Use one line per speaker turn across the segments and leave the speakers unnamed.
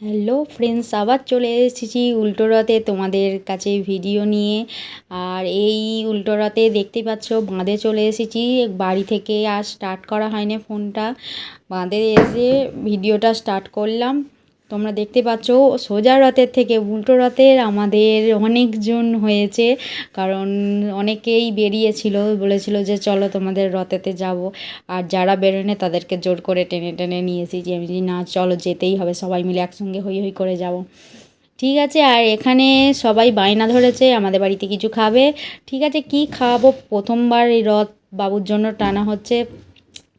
Hello friends, আবার চলে এসেছি উল্টো রথে তোমাদের কাছে ভিডিও নিয়ে। আর এই উল্টো রথে দেখতেই পাচ্ছ বাঁধে চলে এসেছি। বাড়ি থেকে আর স্টার্ট করা হয়নি ফোনটা, বাঁধে এসে ভিডিওটা স্টার্ট করলাম। তোমরা দেখতে পাচ্ছ সোজা রথের থেকে উল্টো রথের আমাদের অনেকজন হয়েছে, কারণ অনেকেই বেরিয়েছিল, বলেছিল যে চলো তোমাদের রথেতে যাব। আর যারা বেরোনে তাদেরকে জোর করে টেনে টেনে নিয়েছি, যে আমি না চলো যেতেই হবে, সবাই মিলে একসঙ্গে হই হই করে যাব। ঠিক আছে, আর এখানে সবাই বায়না ধরেছে আমাদের বাড়িতে কিছু খাবে। ঠিক আছে, কি খাওয়াবো, প্রথমবার এই রথ বাবুর জন্য টানা হচ্ছে,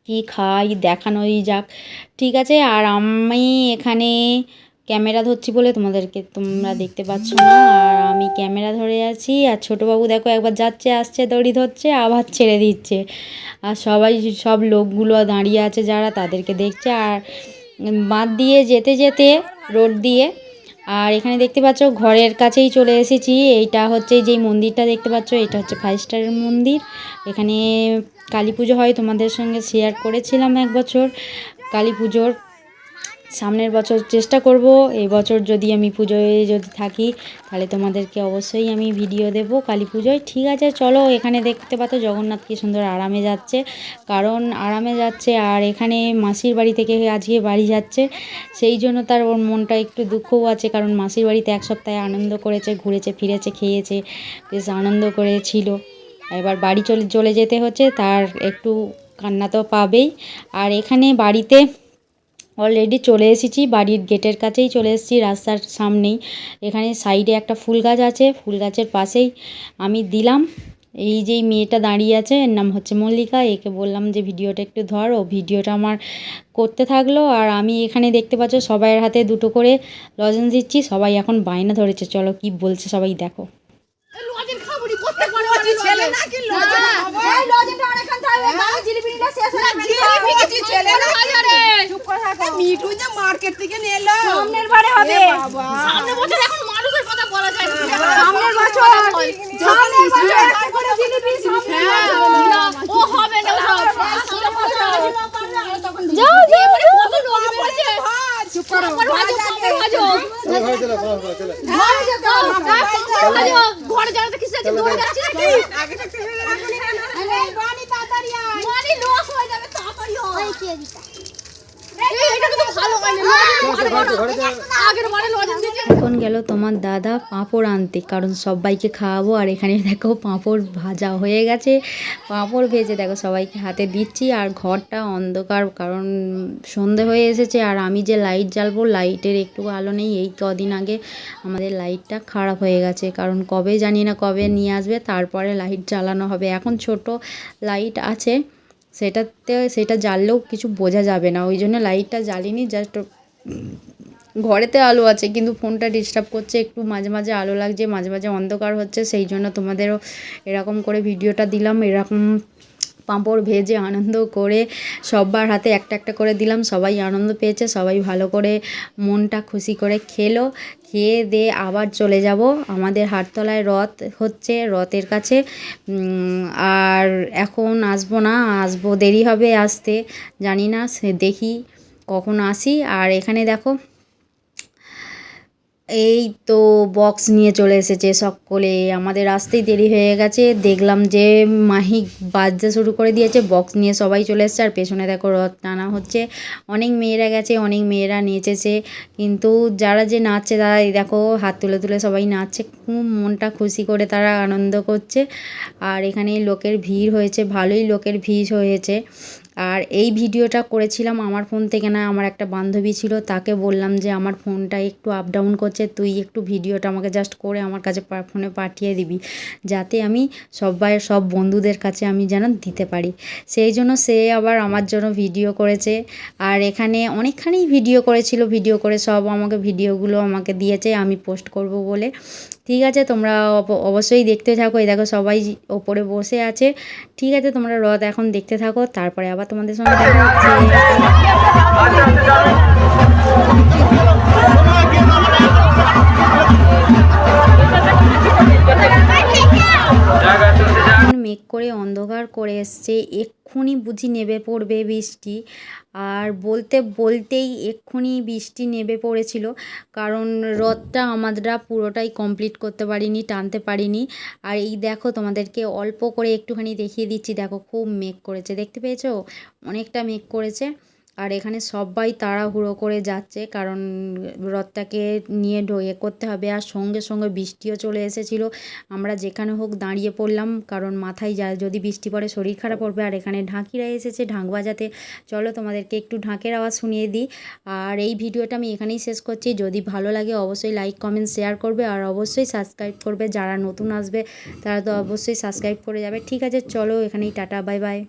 কি খাই দেখানোই যাক। ঠিক আছে, আর আমি এখানে ক্যামেরা ধরছি বলে তোমাদেরকে তোমরা দেখতে পাচ্ছ না, আর আমি ক্যামেরা ধরে আছি। আর ছোটোবাবু দেখো একবার যাচ্ছে আসছে, দড়ি ধরছে আবার ছেড়ে দিচ্ছে। আর সব লোকগুলো দাঁড়িয়ে আছে যারা, তাদেরকে দেখছে। আর বাঁধ দিয়ে যেতে যেতে রোড দিয়ে, আর এখানে দেখতে পাচ্ছ ঘরের কাছেই চলে এসেছি। এইটা হচ্ছে যেই মন্দিরটা দেখতে পাচ্ছ, এটা হচ্ছে 5 স্টারের মন্দির। এখানে কালী পুজো হয়, তোমাদের সঙ্গে শেয়ার করেছিলাম এক বছর কালী পুজোর। সামনের বছর চেষ্টা করব, এই বছর যদি আমি পুজোয় যদি থাকি তাহলে তোমাদেরকে অবশ্যই আমি ভিডিও দেব কালী পুজোয়। ঠিক আছে, চলো। এখানে দেখতে পাচ্ছ জগন্নাথ কি সুন্দর আরামে যাচ্ছে, কারণ আরামে যাচ্ছে। আর এখানে মাসির বাড়ি থেকে আজকে বাড়ি যাচ্ছে, সেই জন্য তার ওর মনটা একটু দুঃখও আছে, কারণ মাসির বাড়িতে এক সপ্তাহে আনন্দ করেছে, ঘুরেছে ফিরেছে, খেয়েছে, বেশ আনন্দ করেছিল। এবার বাড়ি চলে যেতে হচ্ছে, তার একটু কান্না তো পাবেই। আর এখানে বাড়িতে অলরেডি চলে এসেছি, বাড়ির গেটের কাছেই চলে এসেছি, রাস্তার সামনেই। এখানে সাইডে একটা ফুল গাছ আছে, ফুল গাছের পাশেই আমি দিলাম। এই যেই মেয়েটা দাঁড়িয়ে আছে, এর নাম হচ্ছে মল্লিকা, একে বললাম যে ভিডিওটা একটু ধর, ও ভিডিওটা আমার করতে থাকলো। আর আমি এখানে দেখতে পাচ্ছ সবাইয়ের হাতে দুটো করে লজেন্স দিচ্ছি, সবাই এখন বায়না ধরেছে, চলো কি বলছে সবাই দেখো।
মার্কেট থেকে নিয়ে এলো, সামনের বারে হবে, সামনের বছর এখন মানুষের কথা বলা যায় না, সামনের বছর একটা করে জিলিপি সামনে ও হবে না, যাও যাও কত লোক পড়ছে, চুপ করো, ঘরে যাওয়াতে কিছু আছে, দৌড়ে যাচ্ছি নাকি আগে থাকতে আরে রানী তাড়াতাড়ি আয়, রানী লস হয়ে যাবে, তাড়াতাড়ি আয়, এই কে দিতা
এখন গেল তোমার দাদা পাঁপড় আনতে, কারণ সবাইকে খাওয়াবো। আর এখানে দেখো পাঁপড় ভাজা হয়ে গেছে, পাঁপড় ভেজে দেখো সবাইকে হাতে দিচ্ছি। আর ঘরটা অন্ধকার, কারণ সন্ধে হয়ে এসেছে। আর আমি যে লাইট জ্বালবো, লাইটের একটু আলো নেই। এই কদিন আগে আমাদের লাইটটা খারাপ হয়ে গেছে, কারণ কবে জানি না কবে নিয়ে আসবে, তারপরে লাইট জ্বালানো হবে। এখন ছোট লাইট আছে, সেটা জ্বাললেও কিছু বোঝা যাবে না, ওই জন্য লাইটটা জ্বালিনি। জাস্ট ঘরেতে আলো আছে, কিন্তু ফোনটা ডিস্টার্ব করছে, একটু মাঝে মাঝে আলো লাগছে, মাঝে মাঝে অন্ধকার হচ্ছে, সেই জন্য তোমাদেরও এরকম করে ভিডিওটা দিলাম। এরকম পাঁপড় ভেজে আনন্দ করে সবার হাতে একটা একটা করে দিলাম, সবাই আনন্দ পেয়েছে, সবাই ভালো করে মনটা খুশি করে খেলো। খেয়ে দিয়ে আবার চলে যাব, আমাদের হাটতলায় রথ হচ্ছে, রথের কাছে। আর এখন আসবো না, আসবো দেরি হবে আসতে, জানি না, সে দেখি কখন আসি। আর এখানে দেখো এই তো বক্স নিয়ে চলে এসেছে সকলে, আমাদের আসতেই দেরি হয়ে গেছে। দেখলাম যে মাহিক বাজতে শুরু করে দিয়েছে, বক্স নিয়ে সবাই চলে এসেছে। আর পেছনে দেখো রথ টানা হচ্ছে, অনেক মেয়েরা গেছে, অনেক মেয়েরা নেচেছে, কিন্তু যারা যে নাচছে তারা দেখো হাত তুলে তুলে সবাই নাচছে, খুব মনটা খুশি করে তারা আনন্দ করছে। আর এখানে লোকের ভিড় হয়েছে, ভালোই লোকের ভিড় হয়েছে। আর এই ভিডিওটা করেছিলাম আমার ফোন থেকে না, আমার একটা বান্ধবী ছিল, তাকে বললাম যে আমার ফোনটা একটু আপ ডাউন করছে, তুই একটু ভিডিওটা আমাকে জাস্ট করে আমার কাছে ফোনে পাঠিয়ে দিবি, যাতে আমি সব বন্ধুদের কাছে আমি যেন দিতে পারি। সেই জন্য সে আবার আমার জন্য ভিডিও করেছে। আর এখানে অনেকখানি ভিডিও করেছিল, ভিডিও করে সব আমাকে ভিডিওগুলো আমাকে দিয়েছে আমি পোস্ট করব বলে। ঠিক আছে, তোমরা অবশ্যই দেখতে থাকো। এই দেখো সবাই ওপরে বসে আছে। ঠিক আছে, তোমরা রথ এখন দেখতে থাকো, তারপরে আবার তোমাদের সঙ্গে দেখা হচ্ছে। মেঘ করে অন্ধকার করে এসছে, এক্ষুনি বুঝি নেমে পড়বে বৃষ্টি। আর বলতে বলতেই এক্ষুনি বৃষ্টি নেমে পড়েছিল, কারণ রথটা আমরা পুরোটাই কমপ্লিট করতে পারিনি, টানতে পারিনি। আর এই দেখো তোমাদেরকে অল্প করে একটুখানি দেখিয়ে দিচ্ছি, দেখো খুব মেঘ করেছে, দেখতে পেয়েছো অনেকটা মেঘ করেছে। আর এখানে সবাই তাড়াহুড়ো করে যাচ্ছে, কারণ রথটাকে নিয়ে করতে হবে। আর সঙ্গে সঙ্গে বৃষ্টিও চলে এসেছিলো, আমরা যেখানে হোক দাঁড়িয়ে পড়লাম, কারণ মাথায় যদি বৃষ্টি পড়ে শরীর খারাপ করবে। আর এখানে ঢাকিরা এসেছে ঢাক বাজাতে, চলো তোমাদেরকে একটু ঢাকের আওয়াজ শুনিয়ে দিই। আর এই ভিডিওটা আমি এখানেই শেষ করছি। যদি ভালো লাগে অবশ্যই লাইক কমেন্ট শেয়ার করবে, আর অবশ্যই সাবস্ক্রাইব করবে। যারা নতুন আসবে তারা তো অবশ্যই সাবস্ক্রাইব করে যাবে। ঠিক আছে, চলো এখানেই টাটা, বাই বাই।